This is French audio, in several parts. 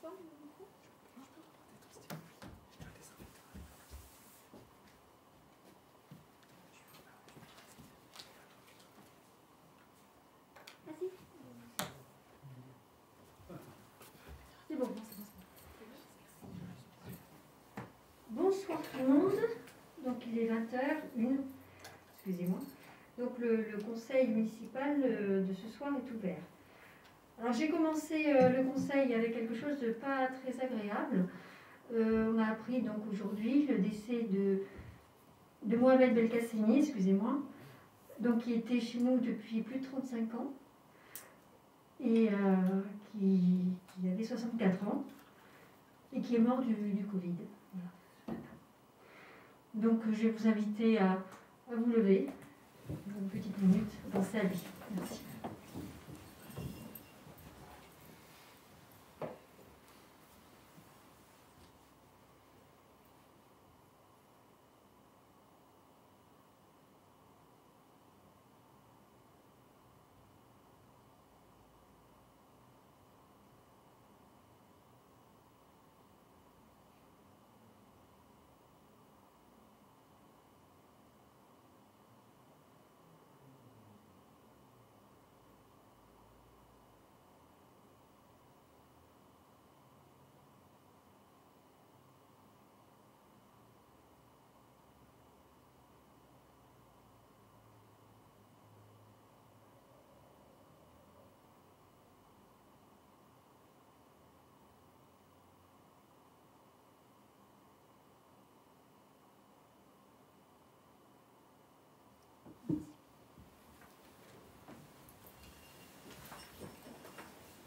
temps le micro? Vas-y. C'est bon, c'est bon. Bonsoir tout le monde. Donc il est 20h01. Excusez-moi. Donc le conseil municipal de ce soir est ouvert. Alors j'ai commencé le conseil avec quelque chose de pas très agréable. On a appris donc aujourd'hui le décès de Mohamed Belkacemi, excusez-moi, donc qui était chez nous depuis plus de 35 ans et qui avait 64 ans et qui est mort du Covid. Voilà. Donc je vais vous inviter à vous lever une petite minute, penser à lui. Merci.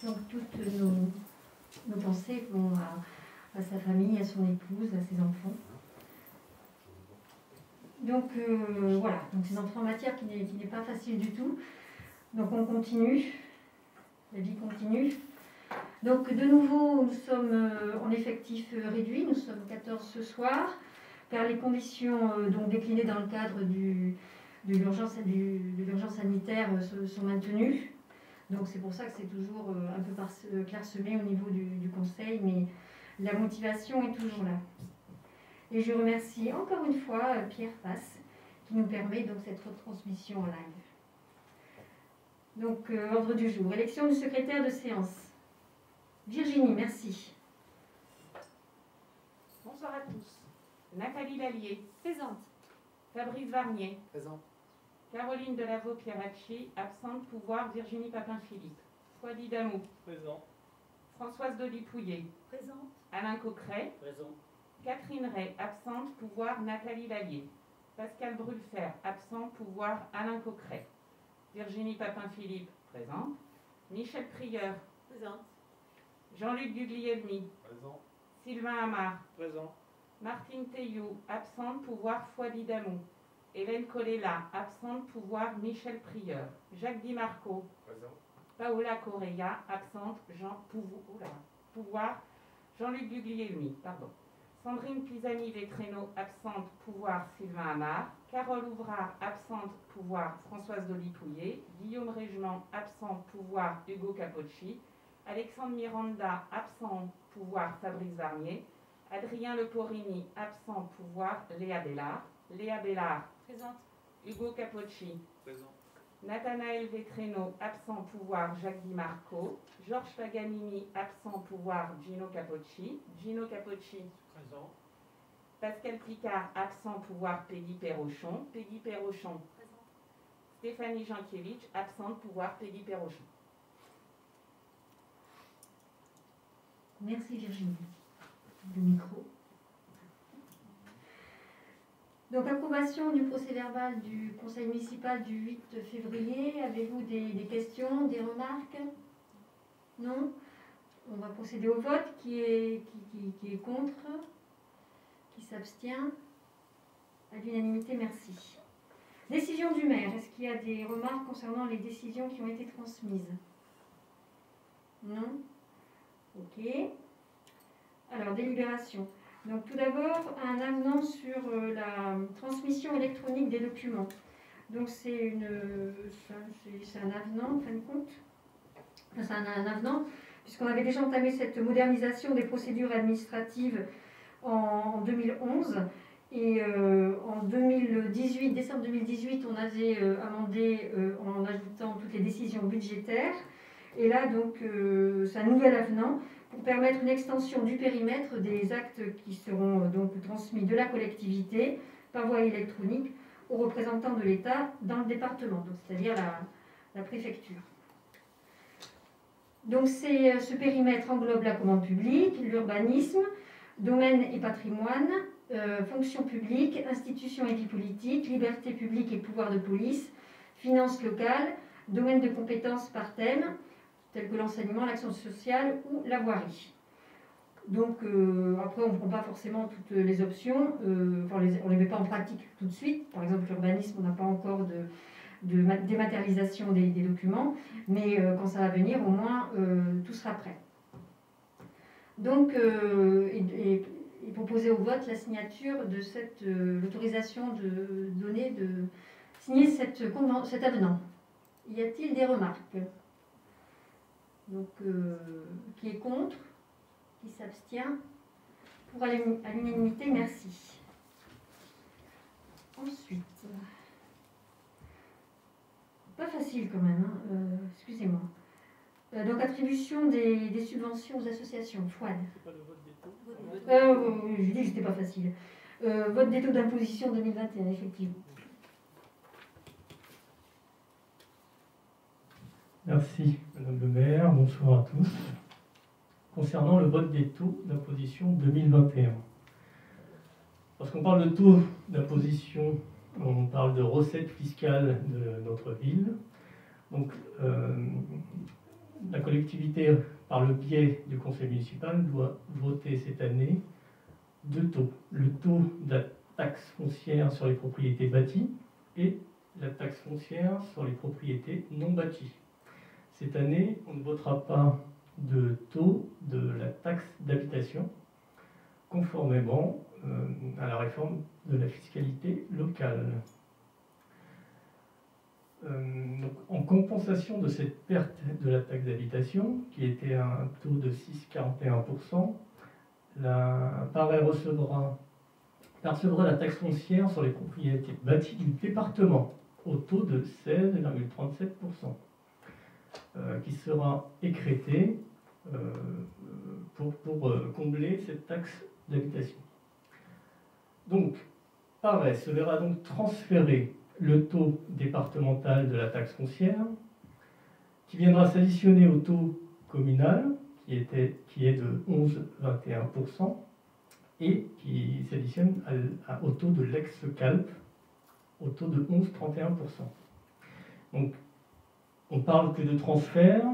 Donc toutes nos pensées vont à sa famille, à son épouse, à ses enfants. Donc voilà, donc ces enfants en matière qui n'est pas facile du tout. Donc on continue, la vie continue. Donc de nouveau, nous sommes en effectif réduit, nous sommes 14 ce soir, car les conditions donc déclinées dans le cadre de l'urgence sanitaire sont maintenues. Donc c'est pour ça que c'est toujours un peu clairsemé au niveau du conseil, mais la motivation est toujours là. Et je remercie encore une fois Pierre Passe qui nous permet donc cette retransmission en live. Donc ordre du jour, élection du secrétaire de séance. Virginie, merci. Bonsoir à tous. Nathalie Lallier. Présente. Fabrice Varnier. Présent. Caroline Delavaux-Pieracci, absente. Pouvoir, Virginie Papin-Philippe. Fouadi Damou. Présent. Françoise Dolly-Pouillet. Présente. Alain Coqueret. Présent. Catherine Ray, absente. Pouvoir, Nathalie Lallier. Pascal Brulfer, absent. Pouvoir, Alain Coqueret. Virginie Papin-Philippe, présente. Michel Prieur. Présente. Jean-Luc Guglielmi. Présent. Sylvain Amar. Présent. Martine Théiou, absente. Pouvoir, Fouadi Damou. Hélène Colella, absente. Pouvoir, Michel Prieur. Jacques Di Marco. Présent. Paola Correa, absente. Pouvoir, Jean-Luc Guglielmi, pardon. Sandrine Pisani-Vétréno, absente. Pouvoir, Sylvain Amar. Carole Ouvrard, absente. Pouvoir, Françoise Dolly-Pouillet. Guillaume Régement, absent. Pouvoir, Hugo Capocci. Alexandre Miranda, absent. Pouvoir, Fabrice Varnier. Adrien Leporini, absent. Pouvoir, Léa Bellard. Léa Bellard, Présente. Hugo Capocci. Présent. Nathanaël Vétréno, absent. Pouvoir, Jacques Di Marco. Georges Paganini, absent. Pouvoir, Gino Capocci. Gino Capocci. Présent. Pascal Picard, absent. Pouvoir, Peggy Perrochon. Peggy Perrochon. Présente. Stéphanie Jankiewicz, absente. Pouvoir, Peggy Perrochon. Merci Virginie. Le micro. Donc approbation du procès-verbal du conseil municipal du 8 février. Avez-vous des questions, des remarques? Non? On va procéder au vote. Qui est contre? Qui s'abstient? À l'unanimité, merci. Décision du maire. Est-ce qu'il y a des remarques concernant les décisions qui ont été transmises? Non? Ok. Alors, délibération. Donc, tout d'abord, un avenant sur la transmission électronique des documents. Donc, c'est un avenant, en fin de compte. Enfin, c'est un avenant puisqu'on avait déjà entamé cette modernisation des procédures administratives en 2011. Et en 2018, décembre 2018, on avait amendé en ajoutant toutes les décisions budgétaires. Et là, donc, c'est un nouvel avenant pour permettre une extension du périmètre des actes qui seront donc transmis de la collectivité par voie électronique aux représentants de l'État dans le département, c'est-à-dire la préfecture. Donc ce périmètre englobe la commande publique, l'urbanisme, domaine et patrimoine, fonction publique, institutions et vie politique, liberté publique et pouvoir de police, finances locales, domaine de compétences par thème, tels que l'enseignement, l'action sociale ou la voirie. Donc après, on ne prend pas forcément toutes les options, on ne les met pas en pratique tout de suite. Par exemple, l'urbanisme, on n'a pas encore de dématérialisation des documents, mais quand ça va venir, au moins, tout sera prêt. Donc, est proposé au vote la signature de l'autorisation de donner, de signer cet avenant. Y a-t-il des remarques? Donc, qui est contre? Qui s'abstient? Pour à l'unanimité, merci. Ensuite, pas facile quand même, hein, excusez-moi. Donc, attribution des subventions aux associations. Fouad. C'est pas le vote des taux? Je dis que c'était pas facile. Vote des taux d'imposition 2021, effectivement. Merci, Madame le maire. Bonsoir à tous. Concernant le vote des taux d'imposition 2021, lorsqu'on parle de taux d'imposition, on parle de recettes fiscales de notre ville. Donc, la collectivité, par le biais du conseil municipal, doit voter cette année deux taux. Le taux de la taxe foncière sur les propriétés bâties et la taxe foncière sur les propriétés non bâties. Cette année, on ne votera pas de taux de la taxe d'habitation, conformément à la réforme de la fiscalité locale. Donc, en compensation de cette perte de la taxe d'habitation, qui était à un taux de 6,41%, la PAREI percevra la taxe foncière sur les propriétés bâties du département au taux de 16,37%. Qui sera écrêté pour combler cette taxe d'habitation. Donc, PAREI se verra donc transférer le taux départemental de la taxe foncière, qui viendra s'additionner au taux communal, qui est de 11,21%, et qui s'additionne au taux de l'ex-CALP, au taux de 11,31%. Donc, on ne parle que de transfert,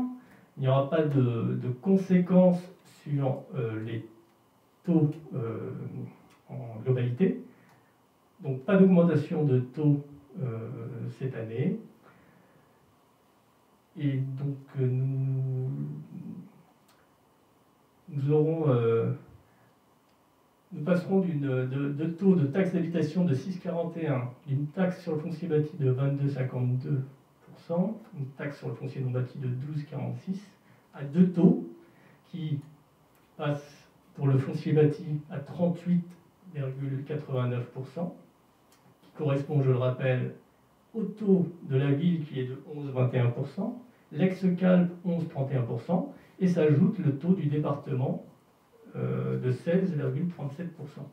il n'y aura pas de conséquences sur les taux en globalité. Donc pas d'augmentation de taux cette année. Et donc nous passerons de taux de taxe d'habitation de 6,41, d'une taxe sur le foncier bâti de 22,52%, une taxe sur le foncier non bâti de 12,46, à deux taux qui passent pour le foncier bâti à 38,89%, qui correspond, je le rappelle, au taux de la ville qui est de 11,21%, l'ex-CALP 11,31%, et s'ajoute le taux du département de 16,37%.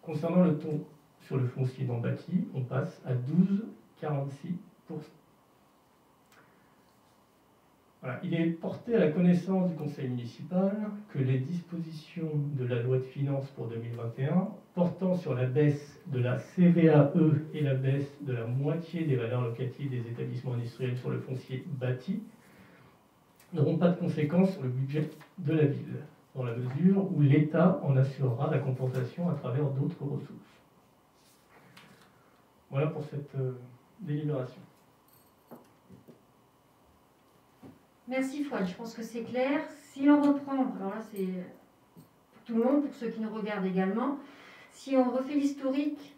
Concernant le taux sur le foncier non bâti, on passe à 12,46%. Voilà. Il est porté à la connaissance du conseil municipal que les dispositions de la loi de finances pour 2021 portant sur la baisse de la CVAE et la baisse de la moitié des valeurs locatives des établissements industriels sur le foncier bâti n'auront pas de conséquences sur le budget de la ville, dans la mesure où l'État en assurera la compensation à travers d'autres ressources. Voilà pour cette délibération. Merci Fouad, je pense que c'est clair. Si l'on reprend, alors là c'est pour tout le monde, pour ceux qui nous regardent également, si on refait l'historique,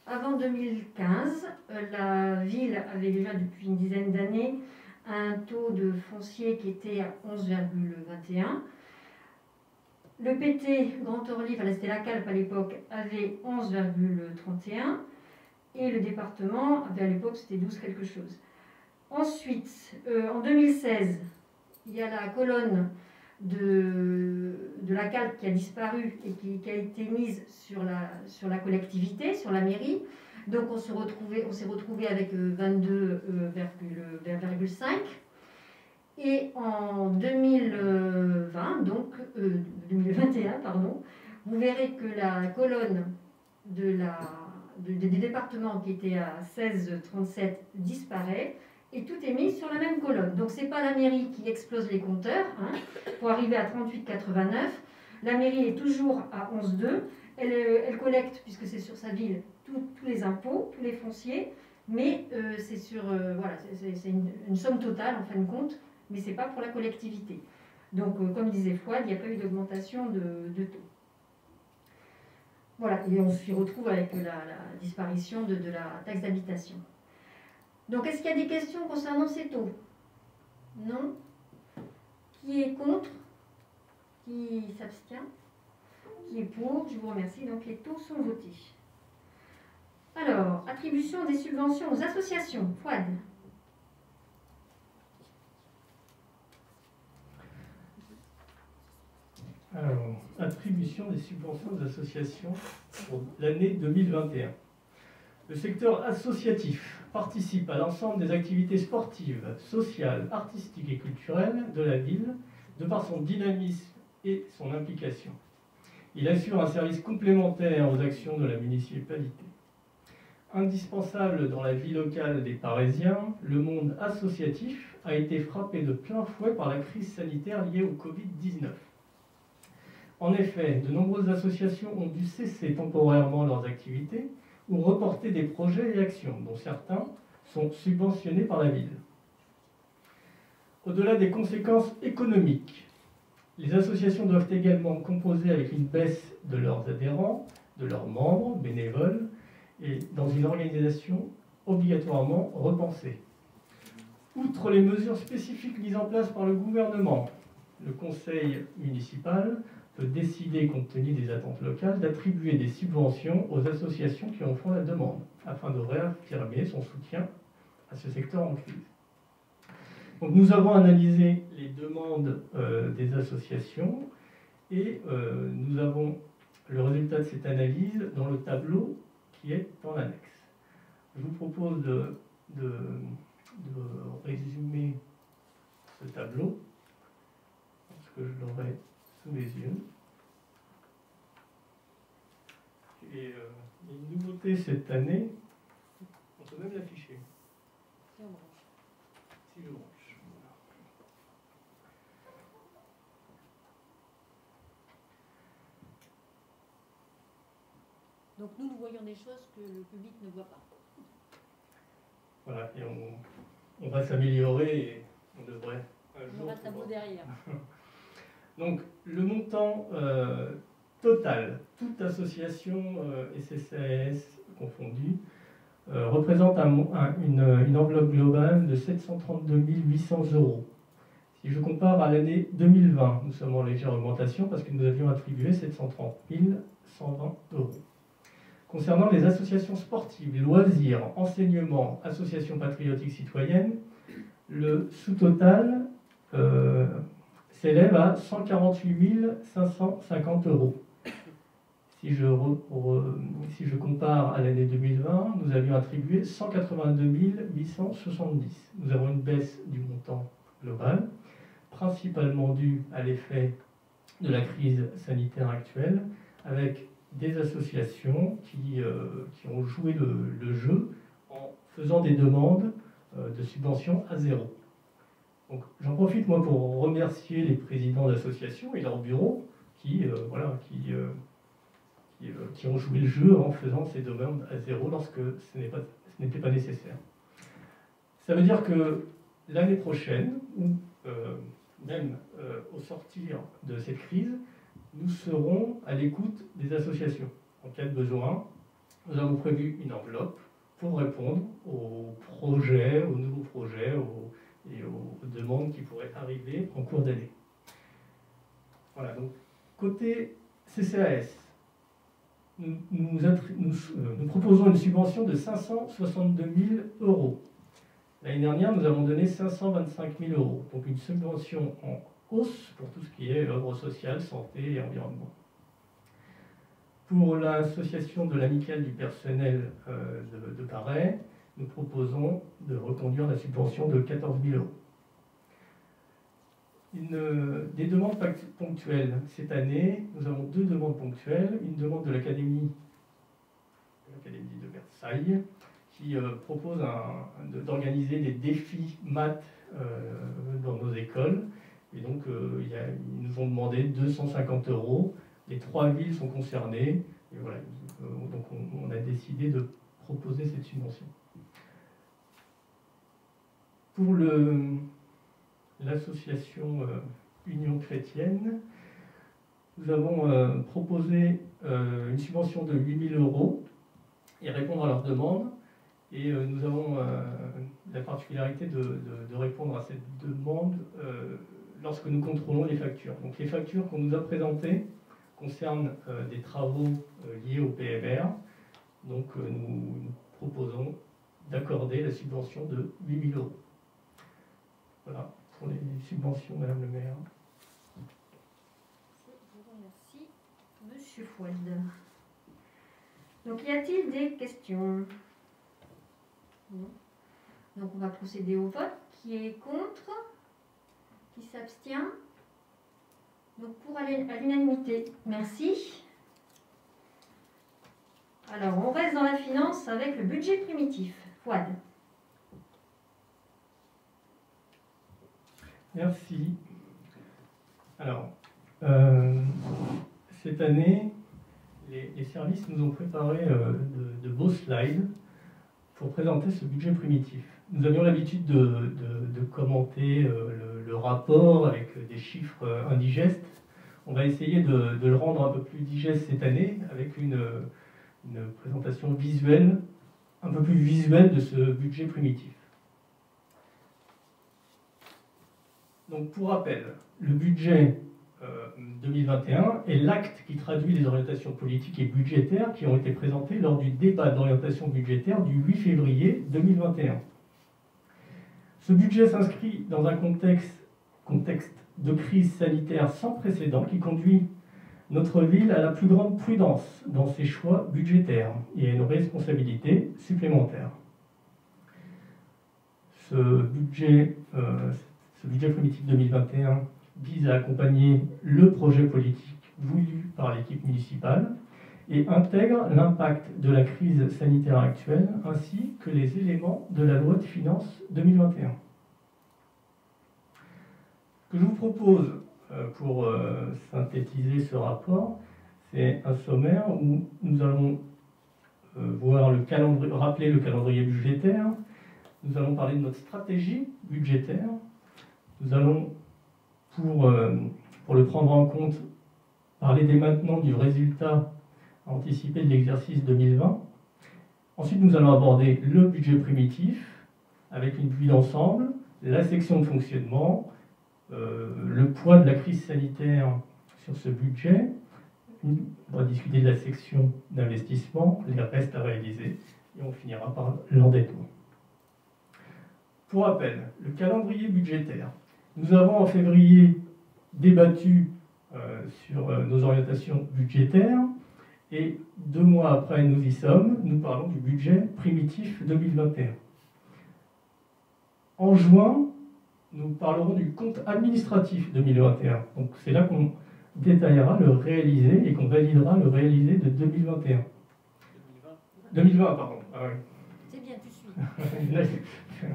avant 2015, la ville avait déjà depuis une dizaine d'années un taux de foncier qui était à 11,21. Le PT Grand Orly, enfin c'était la CALP à l'époque, avait 11,31 et le département avait à l'époque c'était 12 quelque chose. Ensuite, en 2016, il y a la colonne de la CALP qui a disparu et qui a été mise sur la collectivité, sur la mairie. Donc on s'est retrouvé avec 22,5. Et en 2021, pardon, vous verrez que la colonne des départements qui était à 16,37 disparaît et tout est mis sur la même colonne. Donc c'est pas la mairie qui explose les compteurs pour arriver à 38,89. La mairie est toujours à 11,2. Elle collecte, puisque c'est sur sa ville, tous les impôts, tous les fonciers, mais c'est une somme totale en fin de compte, mais ce n'est pas pour la collectivité. Donc, comme disait Fouad, il n'y a pas eu d'augmentation de taux. Voilà, et on s'y retrouve avec la disparition de la taxe d'habitation. Donc, est-ce qu'il y a des questions concernant ces taux? Non? Qui est contre? Qui s'abstient? Qui est pour? Je vous remercie. Donc, les taux sont votés. Alors, attribution des subventions aux associations. Fouad. Alors, attribution des subventions aux associations pour l'année 2021. Le secteur associatif participe à l'ensemble des activités sportives, sociales, artistiques et culturelles de la ville, de par son dynamisme et son implication. Il assure un service complémentaire aux actions de la municipalité. Indispensable dans la vie locale des Parisiens, le monde associatif a été frappé de plein fouet par la crise sanitaire liée au Covid-19. En effet, de nombreuses associations ont dû cesser temporairement leurs activités ou reporter des projets et actions, dont certains sont subventionnés par la ville. Au-delà des conséquences économiques, les associations doivent également composer avec une baisse de leurs adhérents, de leurs membres bénévoles, et dans une organisation obligatoirement repensée. Outre les mesures spécifiques mises en place par le gouvernement, le conseil municipal peut décider, compte tenu des attentes locales, d'attribuer des subventions aux associations qui en font la demande, afin de réaffirmer son soutien à ce secteur en crise. Donc, nous avons analysé les demandes des associations et nous avons le résultat de cette analyse dans le tableau qui est dans l'annexe. Je vous propose de résumer ce tableau, parce que je l'aurai sous mes yeux. Et une nouveauté cette année, on peut même l'afficher. Si je branche. Voilà. Donc nous voyons des choses que le public ne voit pas. Voilà, et on va s'améliorer et on devrait un jour... On aura le tableau derrière. Donc, le montant total, toute association SSAS confondue, représente une enveloppe globale de 732 800 €. Si je compare à l'année 2020, nous sommes en légère augmentation parce que nous avions attribué 730 120 €. Concernant les associations sportives, loisirs, enseignement, associations patriotiques citoyennes, le sous-total s'élève à 148 550 €. Si je compare à l'année 2020, nous avions attribué 182 870. Nous avons une baisse du montant global, principalement due à l'effet de la crise sanitaire actuelle, avec des associations qui ont joué le jeu en faisant des demandes de subventions à zéro. Donc, j'en profite moi pour remercier les présidents d'associations et leurs bureaux qui ont joué le jeu en faisant ces demandes à zéro lorsque ce n'était pas nécessaire. Ça veut dire que l'année prochaine, ou même au sortir de cette crise, nous serons à l'écoute des associations. En cas de besoin, nous avons prévu une enveloppe pour répondre aux projets, aux nouveaux projets, aux et aux demandes qui pourraient arriver en cours d'année. Voilà, donc côté CCAS, nous proposons une subvention de 562 000 €. L'année dernière, nous avons donné 525 000 €, donc une subvention en hausse pour tout ce qui est œuvre sociale, santé et environnement. Pour l'association de l'amicale du personnel de Paray, nous proposons de reconduire la subvention de 14 000 €. Des demandes ponctuelles. Cette année, nous avons 2 demandes ponctuelles. Une demande de l'Académie de Versailles, qui propose d'organiser des défis maths dans nos écoles. Et donc, ils nous ont demandé 250 €. Les 3 villes sont concernées. Et voilà, donc on a décidé de proposer cette subvention. Pour l'association Union chrétienne, nous avons proposé une subvention de 8 000 € et répondre à leurs demandes. Et nous avons la particularité de répondre à cette demande lorsque nous contrôlons les factures. Donc les factures qu'on nous a présentées concernent des travaux liés au PMR. Donc nous proposons d'accorder la subvention de 8 000 €. Voilà pour les subventions, Madame le maire. Je vous remercie, Monsieur Fouad. Donc, y a-t-il des questions? Non. Donc, on va procéder au vote. Qui est contre? Qui s'abstient? Donc, pour aller à l'unanimité. Merci. Alors, on reste dans la finance avec le budget primitif. Fouad. Merci. Alors, cette année, les services nous ont préparé de beaux slides pour présenter ce budget primitif. Nous avions l'habitude de commenter le rapport avec des chiffres indigestes. On va essayer de le rendre un peu plus digeste cette année avec une présentation visuelle, un peu plus visuelle de ce budget primitif. Donc, pour rappel, le budget 2021 est l'acte qui traduit les orientations politiques et budgétaires qui ont été présentées lors du débat d'orientation budgétaire du 8 février 2021. Ce budget s'inscrit dans un contexte de crise sanitaire sans précédent qui conduit notre ville à la plus grande prudence dans ses choix budgétaires et à une responsabilité supplémentaire. Ce budget primitif 2021 vise à accompagner le projet politique voulu par l'équipe municipale et intègre l'impact de la crise sanitaire actuelle ainsi que les éléments de la loi de finances 2021. Ce que je vous propose pour synthétiser ce rapport, c'est un sommaire où nous allons rappeler le calendrier budgétaire, nous allons parler de notre stratégie budgétaire, nous allons, pour le prendre en compte, parler dès maintenant du résultat anticipé de l'exercice 2020. Ensuite, nous allons aborder le budget primitif avec une vue d'ensemble, la section de fonctionnement, le poids de la crise sanitaire sur ce budget. On va discuter de la section d'investissement, les restes à réaliser, et on finira par l'endettement. Pour rappel, le calendrier budgétaire. Nous avons en février débattu sur nos orientations budgétaires et 2 mois après nous y sommes, nous parlons du budget primitif 2021. En juin, nous parlerons du compte administratif 2021. Donc c'est là qu'on détaillera le réalisé et qu'on validera le réalisé de 2021. 2020, pardon. Ah ouais. C'est bien, tu suis.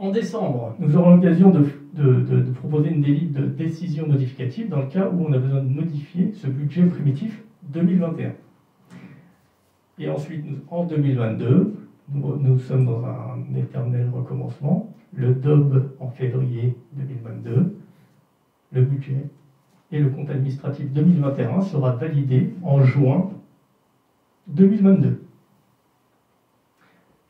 En décembre, nous aurons l'occasion de proposer une décision modificative dans le cas où on a besoin de modifier ce budget primitif 2021. Et ensuite, en 2022, nous sommes dans un éternel recommencement. Le DOB en février 2022, le budget et le compte administratif 2021 sera validé en juin 2022.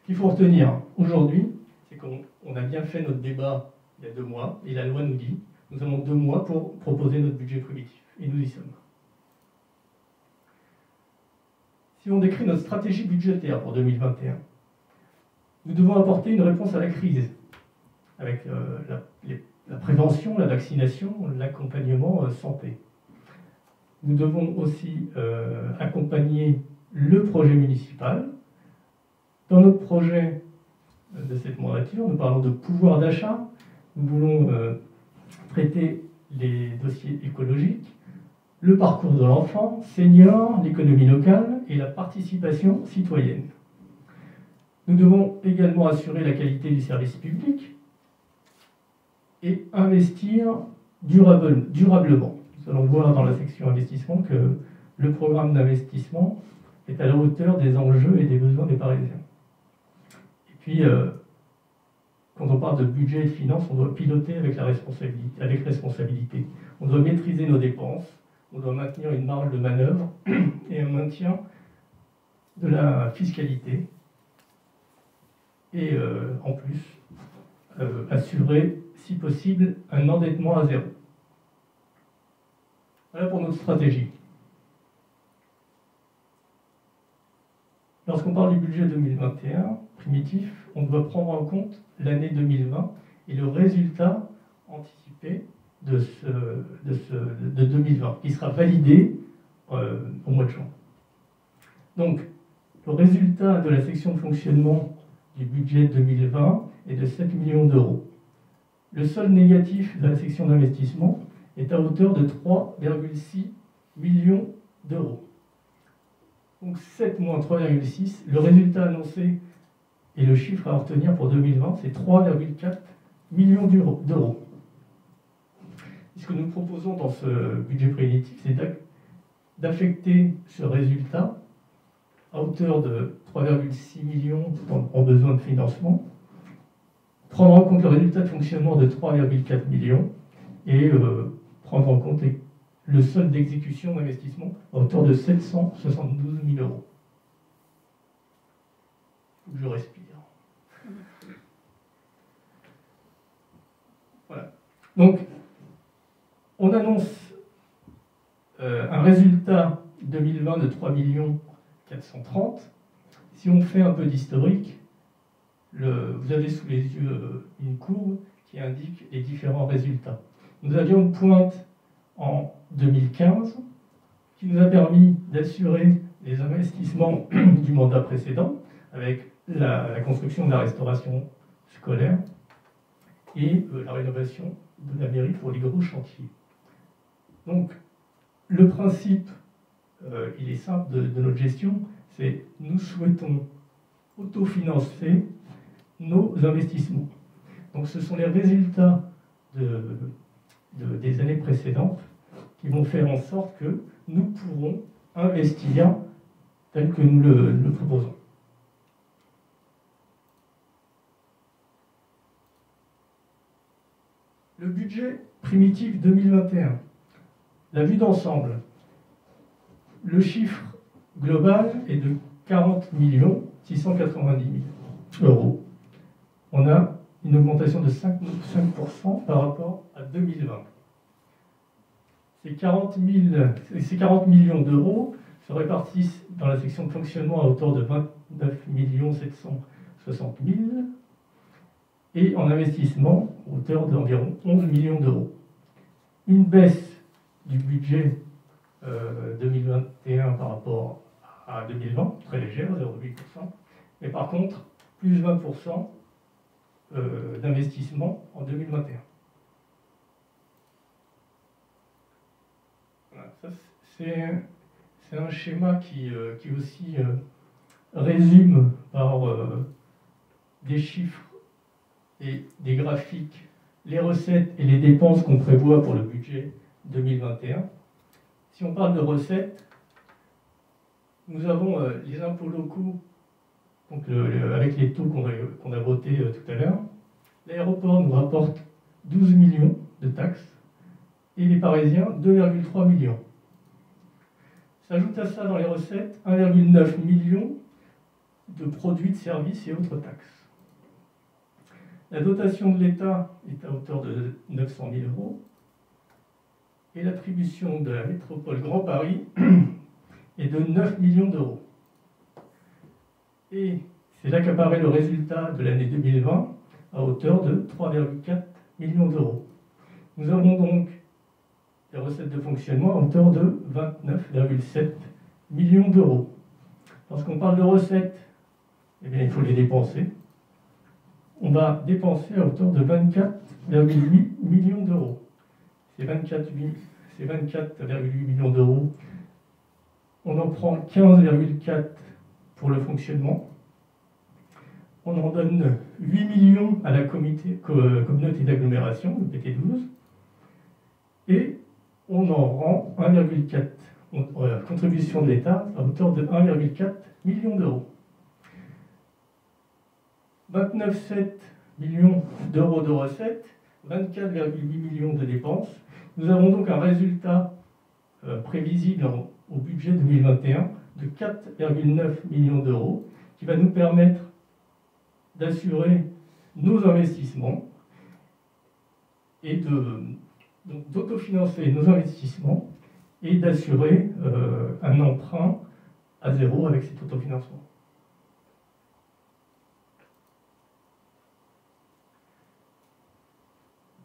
Ce qu'il faut retenir aujourd'hui, c'est qu'on a bien fait notre débat il y a 2 mois, et la loi nous dit, nous avons 2 mois pour proposer notre budget primitif, et nous y sommes. Si on décrit notre stratégie budgétaire pour 2021, nous devons apporter une réponse à la crise, avec la prévention, la vaccination, l'accompagnement santé. Nous devons aussi accompagner le projet municipal. Dans notre projet de cette mandature, nous parlons de pouvoir d'achat. Nous voulons traiter les dossiers écologiques, le parcours de l'enfant, senior, l'économie locale et la participation citoyenne. Nous devons également assurer la qualité du service public et investir durablement. Nous allons voir dans la section investissement que le programme d'investissement est à la hauteur des enjeux et des besoins des Parisiens. Et puis, quand on parle de budget et de finances, on doit piloter avec responsabilité. On doit maîtriser nos dépenses, on doit maintenir une marge de manœuvre et un maintien de la fiscalité. Et en plus, assurer, si possible, un endettement à 0. Voilà pour notre stratégie. Lorsqu'on parle du budget 2021 primitif, on doit prendre en compte l'année 2020 et le résultat anticipé de 2020, qui sera validé au mois de juin. Donc, le résultat de la section de fonctionnement du budget 2020 est de 7 millions d'euros. Le solde négatif de la section d'investissement est à hauteur de 3,6 millions d'euros. Donc 7 moins 3,6, le résultat annoncé et le chiffre à retenir pour 2020, c'est 3,4 millions d'euros. Ce que nous proposons dans ce budget primitif, c'est d'affecter ce résultat à hauteur de 3,6 millions en besoin de financement, prendre en compte le résultat de fonctionnement de 3,4 millions et prendre en compte le solde d'exécution d'investissement à hauteur de 772 000 euros. Il faut que je respire. Voilà. Donc, on annonce un résultat 2020 de 3 430 000. Si on fait un peu d'historique, vous avez sous les yeux une courbe qui indique les différents résultats. Nous avions une pointe en 2015 qui nous a permis d'assurer les investissements du mandat précédent avec la construction de la restauration scolaire et la rénovation de la mairie pour les gros chantiers. Donc, le principe, il est simple de notre gestion, c'est nous souhaitons autofinancer nos investissements. Donc, ce sont les résultats des années précédentes qui vont faire en sorte que nous pourrons investir tel que nous le proposons. Le budget primitif 2021. La vue d'ensemble. Le chiffre global est de 40 690 000 euros. On a une augmentation de 5% par rapport à 2020. Ces 40 millions d'euros se répartissent dans la section de fonctionnement à hauteur de 29 760 000 et en investissement à hauteur d'environ 11 millions d'euros. Une baisse du budget 2021 par rapport à 2020, très légère, 0,8%, mais par contre, plus 20% d'investissement en 2021. Voilà, ça, c'est un schéma qui aussi résume par des chiffres et des graphiques les recettes et les dépenses qu'on prévoit pour le budget 2021. Si on parle de recettes, nous avons les impôts locaux, donc avec les taux qu'on a votés tout à l'heure. L'aéroport nous rapporte 12 millions de taxes et les Parisiens 2,3 millions. S'ajoute à ça dans les recettes 1,9 million de produits de services et autres taxes. La dotation de l'État est à hauteur de 900 000 euros. Et l'attribution de la métropole Grand Paris est de 9 millions d'euros. Et c'est là qu'apparaît le résultat de l'année 2020 à hauteur de 3,4 millions d'euros. Nous avons donc des recettes de fonctionnement à hauteur de 29,7 millions d'euros. Lorsqu'on parle de recettes, eh bien, il faut les dépenser. On va dépenser à hauteur de 24,8 millions d'euros. Ces 24,8 millions d'euros, on en prend 15,4 pour le fonctionnement. On en donne 8 millions à la communauté d'agglomération, le PT12, et on en rend 1,4, contribution de l'État à hauteur de 1,4 million d'euros. 29,7 millions d'euros de recettes, 24,8 millions de dépenses. Nous avons donc un résultat prévisible au budget 2021 de 4,9 millions d'euros qui va nous permettre d'assurer nos investissements et d'autofinancer nos investissements et d'assurer un emprunt à zéro avec cet autofinancement.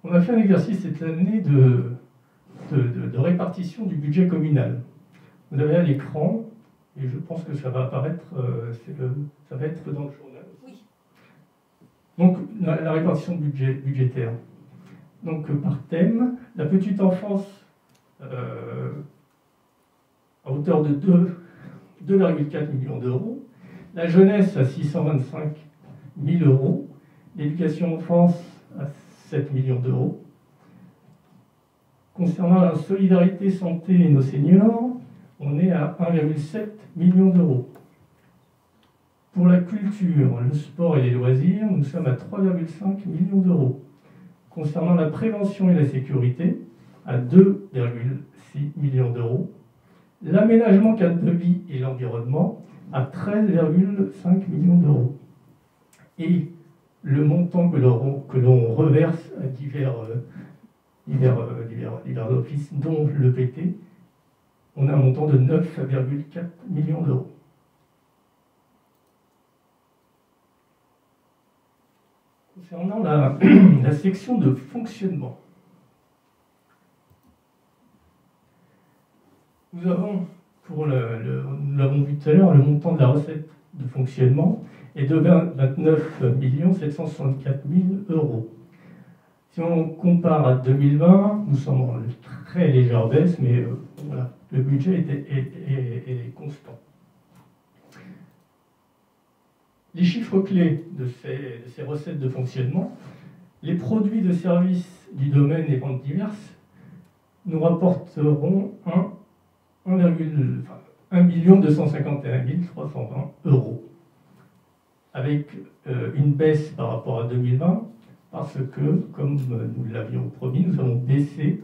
On a fait un exercice cette année de répartition du budget communal. Vous avez à l'écran, et je pense que ça va apparaître, ça va être dans le journal aussi. Oui. Donc, la répartition budgétaire. Donc, par thème, la petite enfance à hauteur de 2,4 millions d'euros, la jeunesse à 625 000 euros, l'éducation enfance à 7 millions d'euros. Concernant la solidarité santé et nos seniors, on est à 1,7 million d'euros. Pour la culture, le sport et les loisirs, nous sommes à 3,5 millions d'euros. Concernant la prévention et la sécurité, à 2,6 millions d'euros. L'aménagement cadre de vie et l'environnement, à 13,5 millions d'euros. Et le montant que l'on reverse à divers offices, dont le PT, on a un montant de 9,4 millions d'euros. Concernant la section de fonctionnement, nous avons, nous l'avons vu tout à l'heure, le montant de la recette de fonctionnement est de 29 764 000 euros. Si on compare à 2020, nous sommes en très légère baisse, mais voilà, le budget est constant. Les chiffres clés de ces recettes de fonctionnement, les produits de services du domaine et ventes diverses nous rapporteront 1 251 320 euros, avec une baisse par rapport à 2020, parce que, comme nous l'avions promis, nous allons baisser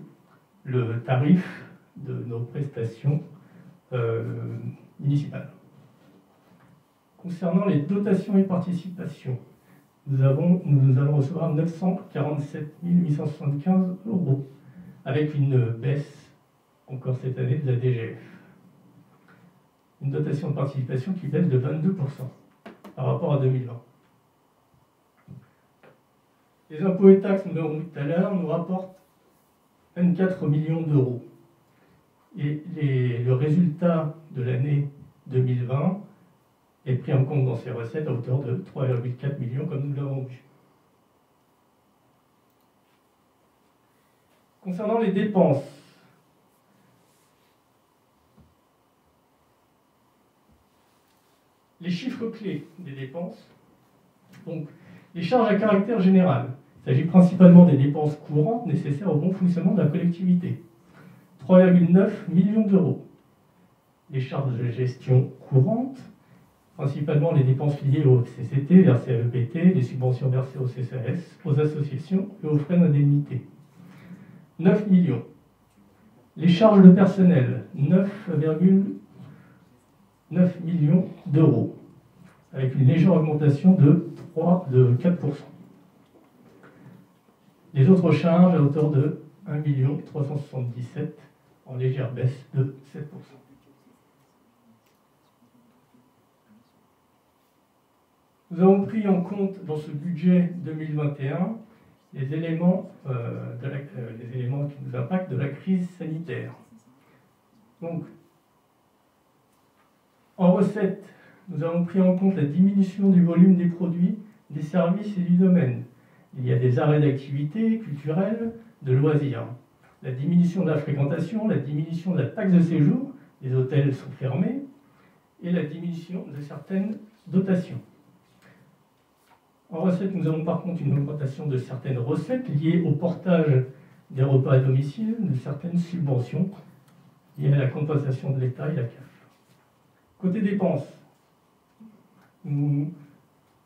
le tarif de nos prestations municipales. Concernant les dotations et participations, nous allons recevoir 947 875 euros, avec une baisse encore cette année de la DGF. Une dotation de participation qui baisse de 22% par rapport à 2020. Les impôts et taxes, nous l'avons vu tout à l'heure, nous rapportent 24 millions d'euros. Et le résultat de l'année 2020 est pris en compte dans ces recettes à hauteur de 3,4 millions, comme nous l'avons vu. Concernant les dépenses, les chiffres clés des dépenses, donc les charges à caractère général, il s'agit principalement des dépenses courantes nécessaires au bon fonctionnement de la collectivité, 3,9 millions d'euros. Les charges de gestion courantes, principalement les dépenses liées au CCT, versées à l'EPT, les subventions versées au CCAS, aux associations et aux frais d'indemnité. 9 millions. Les charges de personnel, 9,9 millions d'euros, avec une légère augmentation de 4%. Les autres charges à hauteur de 1 377 000, en légère baisse de 7%. Nous avons pris en compte dans ce budget 2021 les éléments qui nous impactent de la crise sanitaire. Donc, en recettes, nous avons pris en compte la diminution du volume des produits, des services et du domaine. Il y a des arrêts d'activité culturelle, de loisirs. La diminution de la fréquentation, la diminution de la taxe de séjour, les hôtels sont fermés, et la diminution de certaines dotations. En recettes, nous avons par contre une augmentation de certaines recettes liées au portage des repas à domicile, de certaines subventions liées à la compensation de l'État et la CAF. Côté dépenses,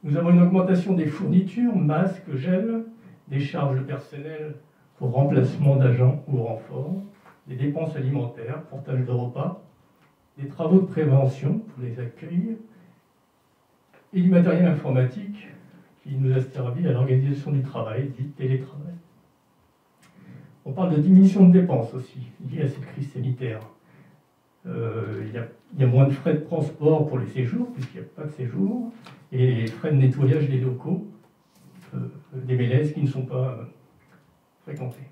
nous avons une augmentation des fournitures, masques, gel, des charges personnelles pour remplacement d'agents ou renforts, des dépenses alimentaires, portage de repas, des travaux de prévention pour les accueils et du matériel informatique qui nous a servi à l'organisation du travail, dit télétravail. On parle de diminution de dépenses aussi, liées à cette crise sanitaire. Il y a moins de frais de transport pour les séjours, puisqu'il n'y a pas de séjour, et les frais de nettoyage des locaux, des mélèzes qui ne sont pas fréquentés.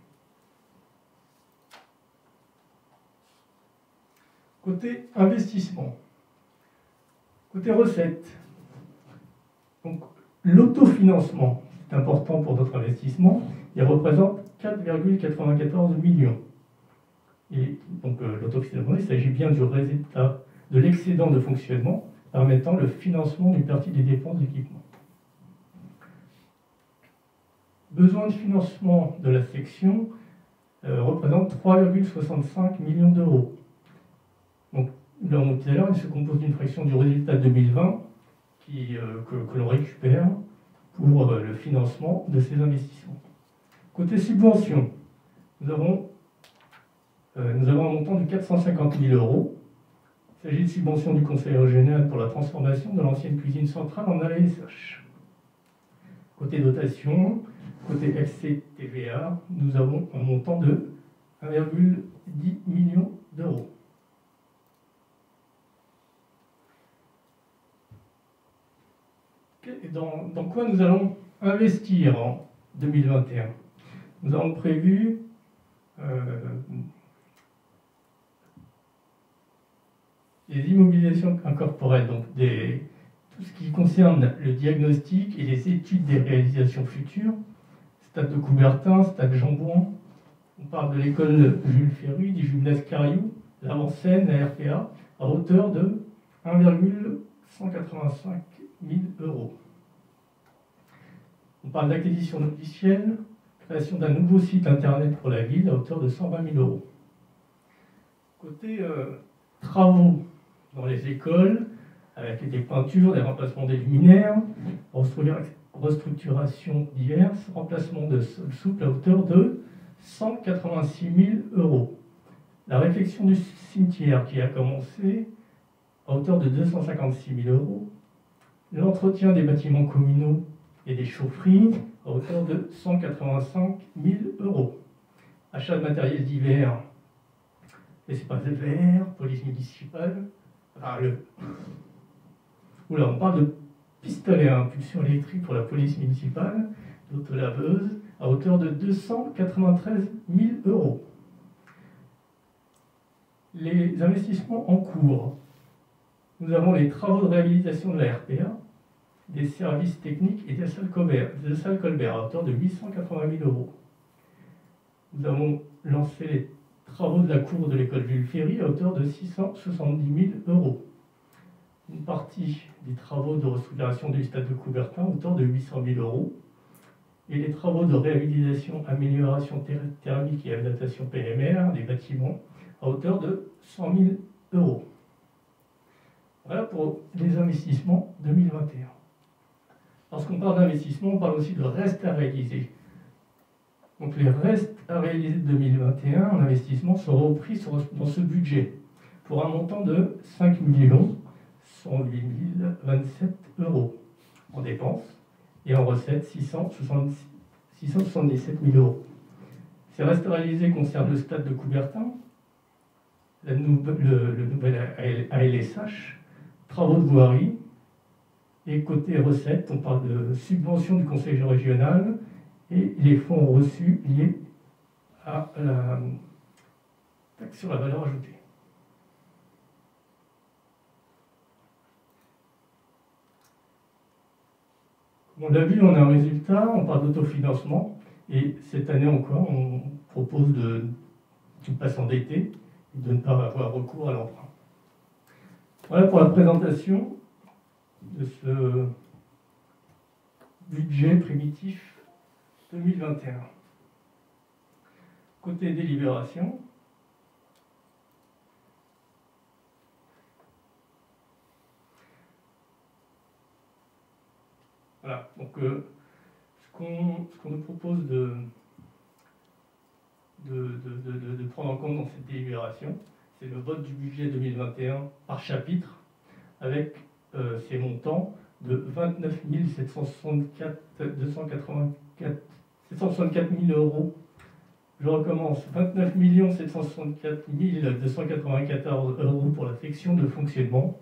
Côté investissement, côté recettes, donc l'autofinancement, c'est important pour notre investissement, il représente 4,94 millions. Et donc l'autofinancement, il s'agit bien du résultat de l'excédent de fonctionnement permettant le financement d'une partie des dépenses d'équipement. Besoin de financement de la section représente 3,65 millions d'euros. Donc, là, tout à l'heure, il se compose d'une fraction du résultat 2020 que l'on récupère pour le financement de ces investissements. Côté subvention, nous avons un montant de 450 000 euros. Il s'agit de subvention du Conseil régional pour la transformation de l'ancienne cuisine centrale en AESH. Côté dotation, côté FCTVA, nous avons un montant de 1,10 million d'euros. Dans quoi nous allons investir en 2021? Nous avons prévu les immobilisations incorporelles, donc tout ce qui concerne le diagnostic et les études des réalisations futures, stade de Coubertin, stade Jean-Bouin. On parle de l'école Jules Ferry, du gymnase Cariou, l'avant-scène, la RPA, à hauteur de 1,185 000 euros. On parle d'acquisition logicielle, création d'un nouveau site internet pour la ville à hauteur de 120 000 euros. Côté travaux dans les écoles, avec des peintures, des remplacements des luminaires, restructuration diverses, remplacement de sol souple à hauteur de 186 000 euros. La réfection du cimetière qui a commencé à hauteur de 256 000 euros. L'entretien des bâtiments communaux et des chaufferies à hauteur de 185 000 euros. Achat de matériel divers, espace vert, police municipale. On parle de pistolet à impulsion électrique pour la police municipale, d'autolaveuse à hauteur de 293 000 euros. Les investissements en cours. Nous avons les travaux de réhabilitation de la RPA, des services techniques et des salles Colbert à hauteur de 880 000 euros. Nous avons lancé les travaux de la cour de l'école Jules Ferry à hauteur de 670 000 euros. Une partie des travaux de restructuration du stade de Coubertin à hauteur de 800 000 euros. Et les travaux de réhabilitation, amélioration thermique et adaptation PMR des bâtiments à hauteur de 100 000 euros. Voilà pour les investissements 2021. Lorsqu'on parle d'investissement, on parle aussi de restes à réaliser. Donc les restes à réaliser de 2021 en investissement seront repris dans ce budget pour un montant de 5 108 027 euros en dépenses et en recettes 666 677 000 euros. Ces restes réalisés concernent le stade de Coubertin, le nouvel ALSH, travaux de voirie, et côté recettes, on parle de subventions du conseil régional et les fonds reçus liés à la taxe sur la valeur ajoutée. On l'a vu, on a un résultat, on parle d'autofinancement, et cette année encore, on propose de ne pas s'endetter et de ne pas avoir recours à l'emprunt. Voilà pour la présentation de ce budget primitif 2021. Côté délibération, voilà, donc ce qu'on nous propose de prendre en compte dans cette délibération, c'est le vote du budget 2021 par chapitre, avec ces montants de 29 764 000 euros. Je recommence, 29 764 294 euros pour la section de fonctionnement,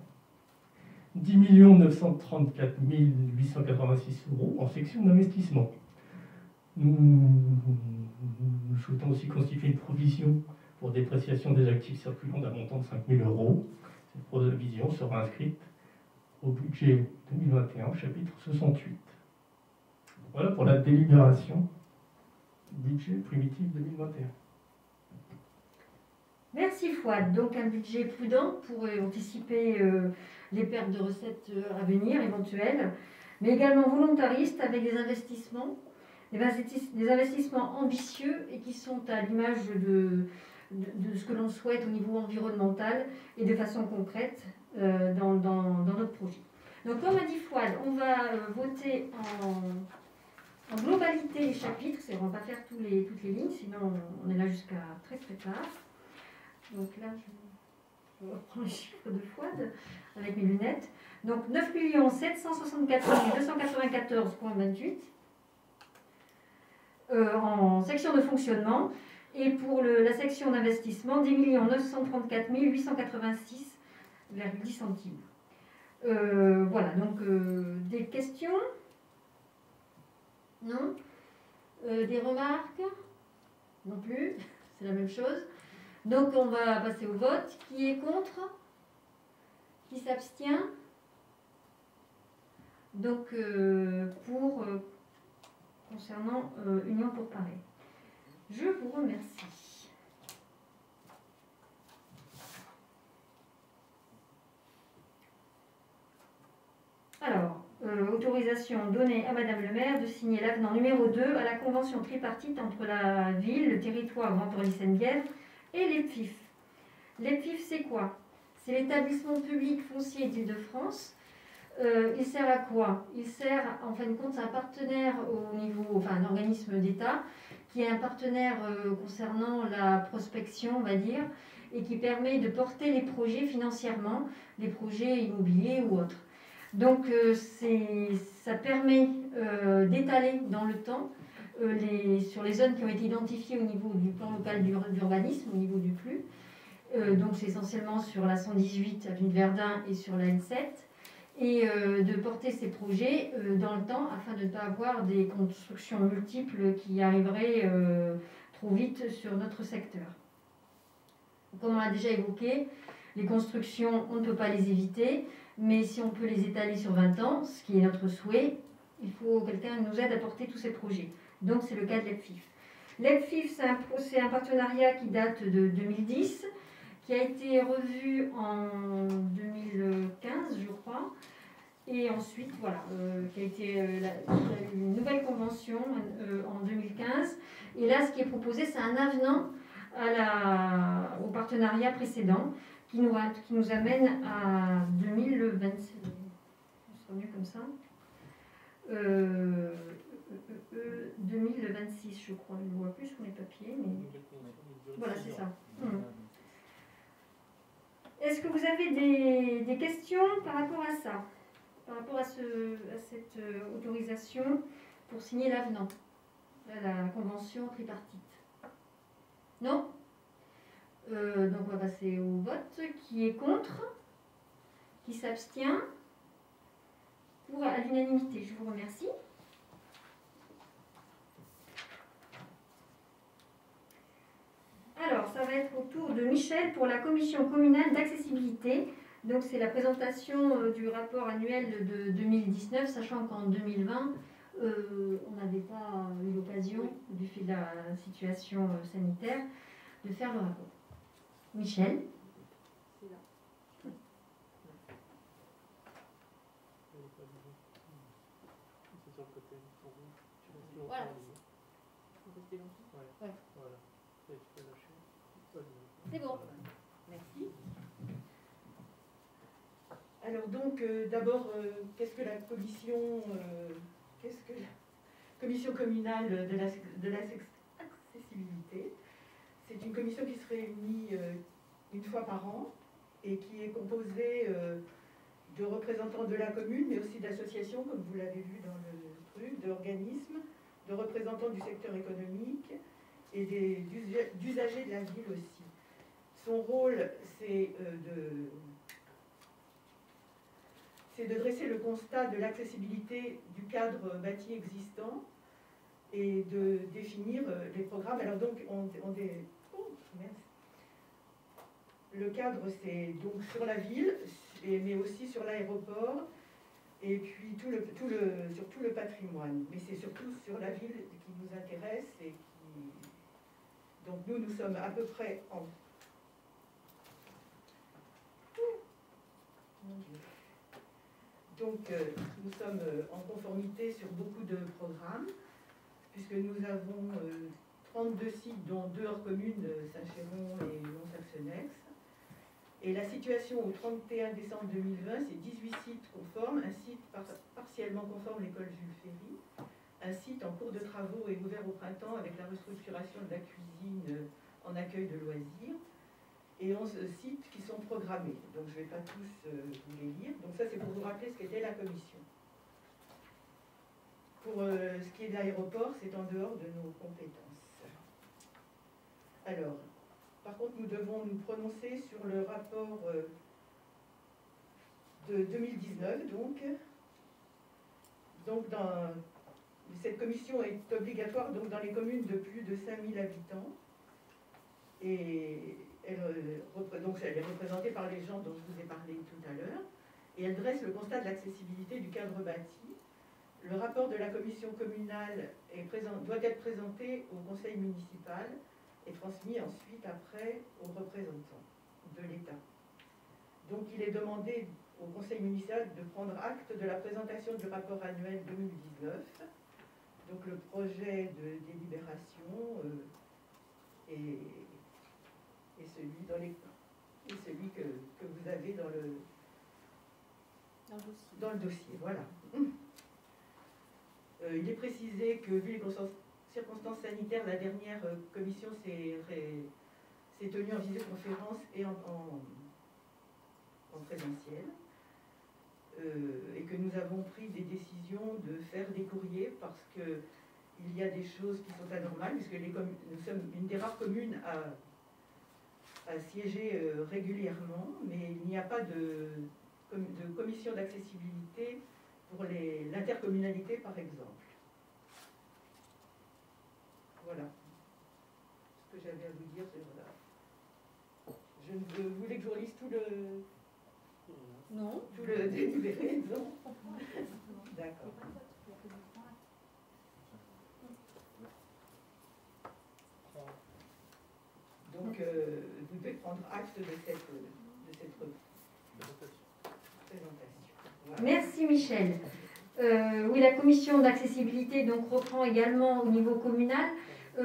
10 934 886 euros en section d'investissement. Nous souhaitons aussi constituer une provision pour dépréciation des actifs circulants d'un montant de 5 000 euros. Cette provision sera inscrite au budget 2021, chapitre 68. Voilà pour la délibération budget primitif 2021. Merci Fouad. Donc un budget prudent pour anticiper les pertes de recettes à venir éventuelles, mais également volontariste avec des investissements ambitieux et qui sont à l'image de ce que l'on souhaite au niveau environnemental et de façon concrète dans notre projet. Donc comme a dit Fouad, on va voter en globalité les chapitres, on ne va pas faire toutes les lignes, sinon on est là jusqu'à très très tard. Donc là, je reprends les chiffres de Fouad avec mes lunettes. Donc 9 764 294,28 en section de fonctionnement. Et pour la section d'investissement, 10 934 886,10 centimes. Voilà, donc des questions? Non? Des remarques? Non plus, c'est la même chose. Donc on va passer au vote. Qui est contre? Qui s'abstient? Donc concernant Union pour Paris. Je vous remercie. Alors, autorisation donnée à Madame le maire de signer l'avenant numéro 2 à la convention tripartite entre la ville, le territoire Grand Orly-Seine-Bièvre et l'EPFIF. L'EPFIF, c'est quoi? C'est l'établissement public foncier d'Île-de-France. Il sert à quoi? Il sert, en fin de compte, c'est un partenaire au niveau, enfin un organisme d'État, qui est un partenaire concernant la prospection, on va dire, et qui permet de porter les projets financièrement, les projets immobiliers ou autres. Donc ça permet d'étaler dans le temps sur les zones qui ont été identifiées au niveau du plan local d'urbanisme, au niveau du PLU. Donc c'est essentiellement sur la 118 avenue de Verdun et sur la N7. Et de porter ces projets dans le temps afin de ne pas avoir des constructions multiples qui arriveraient trop vite sur notre secteur. Comme on l'a déjà évoqué, les constructions, on ne peut pas les éviter, mais si on peut les étaler sur 20 ans, ce qui est notre souhait, il faut que quelqu'un nous aide à porter tous ces projets. Donc c'est le cas de l'EPFIF. L'EPFIF, c'est un partenariat qui date de 2010, qui a été revu en 2015, je crois, et ensuite, voilà, qui a été il y a eu une nouvelle convention en 2015. Et là, ce qui est proposé, c'est un avenant au partenariat précédent qui nous amène à 2027. Ce sera mieux comme ça. 2026, je crois. Je ne vois plus sur mes papiers, mais voilà, c'est ça. Est-ce que vous avez des questions par rapport à ça, par rapport à cette autorisation pour signer l'avenant la convention tripartite. Non? Donc on va passer au vote. Qui est contre? Qui s'abstient? Pour à l'unanimité, je vous remercie. Alors, ça va être au tour de Michel pour la commission communale d'accessibilité. Donc, c'est la présentation du rapport annuel de 2019, sachant qu'en 2020, on n'avait pas eu l'occasion, du fait de la situation sanitaire, de faire le rapport. Michel. C'est là. Voilà. Faut rester longtemps. Ouais. Voilà. C'est bon. Merci. Alors donc, d'abord, qu'est-ce que la commission communale de l'accessibilité? C'est une commission qui se réunit une fois par an et qui est composée de représentants de la commune, mais aussi d'associations, comme vous l'avez vu dans le truc, d'organismes, de représentants du secteur économique et d'usagers de la ville aussi. Son rôle, c'est de dresser le constat de l'accessibilité du cadre bâti existant et de définir les programmes. Alors donc, le cadre, c'est donc sur la ville, mais aussi sur l'aéroport, et puis sur tout le patrimoine. Mais c'est surtout sur la ville qui nous intéresse et qui... Donc nous sommes à peu près en... Donc nous sommes en conformité sur beaucoup de programmes, puisque nous avons 32 sites, dont 2 hors communes, Saint-Chéron et Lons-Saxonnex. Et la situation au 31 décembre 2020, c'est 18 sites conformes, un site partiellement conforme, l'école Jules Ferry, un site en cours de travaux et ouvert au printemps avec la restructuration de la cuisine en accueil de loisirs, et 11 sites qui sont programmés. Donc je ne vais pas tous vous les lire. Donc ça, c'est pour vous rappeler ce qu'était la commission. Pour ce qui est de l'aéroport, c'est en dehors de nos compétences. Alors, par contre, nous devons nous prononcer sur le rapport de 2019, donc cette commission est obligatoire donc, dans les communes de plus de 5000 habitants. Et elle est représentée par les gens dont je vous ai parlé tout à l'heure. Et elle dresse le constat de l'accessibilité du cadre bâti. Le rapport de la commission communale doit être présenté au conseil municipal et transmis ensuite après aux représentants de l'État. Donc il est demandé au conseil municipal de prendre acte de la présentation du rapport annuel 2019. Donc le projet de délibération est celui que vous avez dans le dossier. Voilà. Il est précisé que, vu les circonstances sanitaires, la dernière commission s'est tenue en visioconférence et en présentiel, et que nous avons pris des décisions de faire des courriers parce qu'il y a des choses qui sont anormales, puisque nous sommes une des rares communes à siéger régulièrement, mais il n'y a pas de commission d'accessibilité pour l'intercommunalité, par exemple. Voilà ce que j'avais à vous dire. Vous voulez que je relise tout le délibéré? Non. D'accord. Donc, vous devez prendre acte de cette présentation. Voilà. Merci Michel. Oui, la commission d'accessibilité donc reprend également au niveau communal tout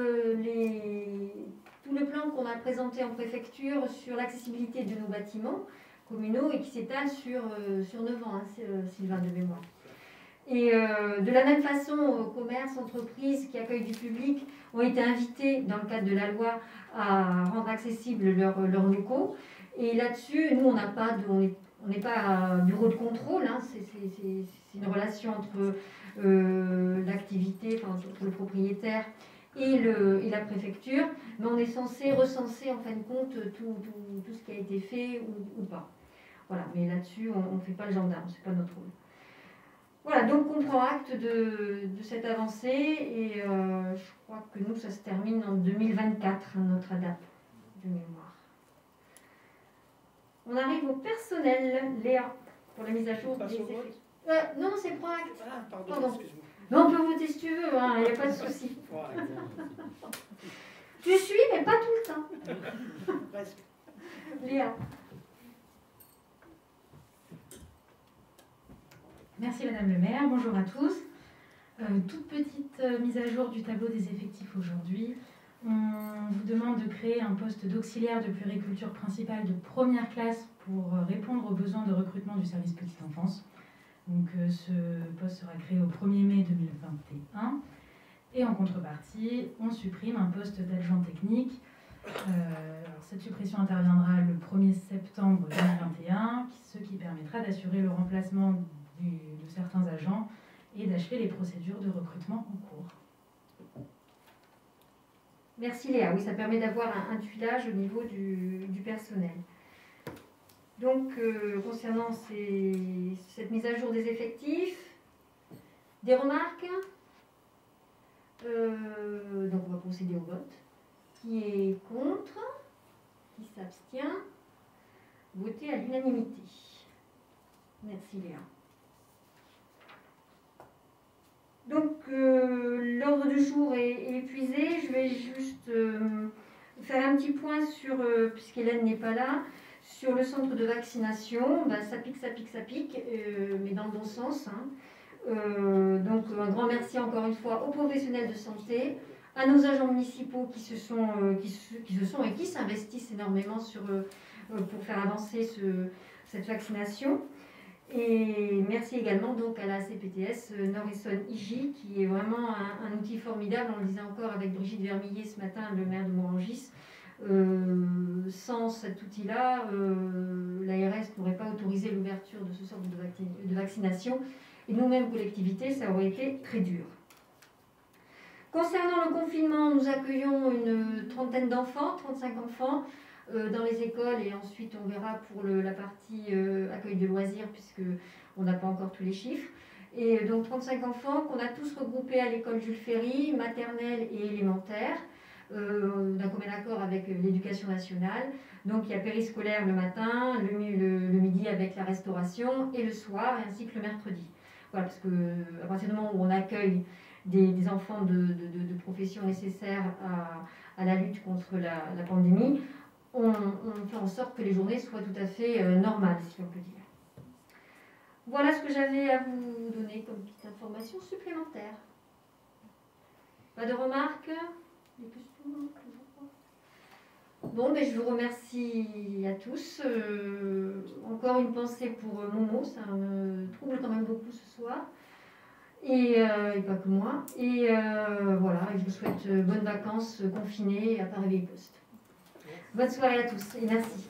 le plan qu'on a présenté en préfecture sur l'accessibilité de nos bâtiments communaux et qui s'étale sur 9 ans, Sylvain de mémoire. Et de la même façon, commerces, entreprises qui accueillent du public ont été invités dans le cadre de la loi à rendre accessibles leurs locaux. Et là-dessus, nous, on n'est pas un bureau de contrôle, hein, c'est une relation entre l'activité, enfin le propriétaire et la préfecture, mais on est censé recenser en fin de compte tout ce qui a été fait ou pas. Voilà, mais là-dessus, on ne fait pas le gendarme, c'est pas notre rôle. Voilà, donc on prend acte de cette avancée et je crois que nous, ça se termine en 2024, notre ADAP de mémoire. On arrive au personnel, Léa, pour la mise à jour des effets. Non, c'est prend acte. Ah, pardon, Pardon. excuse-moi. Mais on peut voter si tu veux, il n'y a pas de souci. Tu suis, mais pas tout le temps. Presque. Léa. Merci Madame le maire, bonjour à tous. Toute petite mise à jour du tableau des effectifs aujourd'hui. On vous demande de créer un poste d'auxiliaire de puériculture principale de première classe pour répondre aux besoins de recrutement du service petite enfance. Donc ce poste sera créé au 1er mai 2021. Et en contrepartie, on supprime un poste d'adjoint technique. Alors cette suppression interviendra le 1er septembre 2021, ce qui permettra d'assurer le remplacement de certains agents et d'achever les procédures de recrutement en cours. Merci Léa, oui, ça permet d'avoir un tuilage au niveau du personnel. Donc, concernant cette mise à jour des effectifs, des remarques? Donc, on va procéder au vote. Qui est contre? Qui s'abstient? Voté à l'unanimité. Merci Léa. Donc, l'ordre du jour est épuisé. Je vais juste faire un petit point sur, puisqu'Hélène n'est pas là, sur le centre de vaccination. Ben, ça pique, mais dans le bon sens. Hein. Donc, un grand merci encore une fois aux professionnels de santé, à nos agents municipaux qui se sont et qui s'investissent énormément pour faire avancer cette vaccination. Et merci également donc à la CPTS Nord-Essonne IJ qui est vraiment un outil formidable. On le disait encore avec Brigitte Vermillet ce matin, le maire de Morangis. Sans cet outil-là, l'ARS n'aurait pas autorisé l'ouverture de ce centre de vaccination. Et nous-mêmes, collectivités, ça aurait été très dur. Concernant le confinement, nous accueillons une trentaine d'enfants, 35 enfants dans les écoles et ensuite on verra pour la partie accueil de loisirs puisqu'on n'a pas encore tous les chiffres. Et donc 35 enfants qu'on a tous regroupés à l'école Jules Ferry, maternelle et élémentaire, d'un commun accord avec l'éducation nationale. Donc il y a périscolaire le matin, le midi avec la restauration et le soir ainsi que le mercredi. Voilà, parce qu'à partir du moment où on accueille des enfants de profession nécessaires à la lutte contre la pandémie, on fait en sorte que les journées soient tout à fait normales, si on peut dire. Voilà ce que j'avais à vous donner comme petite information supplémentaire. Pas de remarques? Des questions? Bon, ben, je vous remercie à tous. Encore une pensée pour Momo, ça me trouble quand même beaucoup ce soir. Et pas que moi. Et voilà, je vous souhaite bonnes vacances confinées à Paris-Poste. Bonne soirée à tous et merci.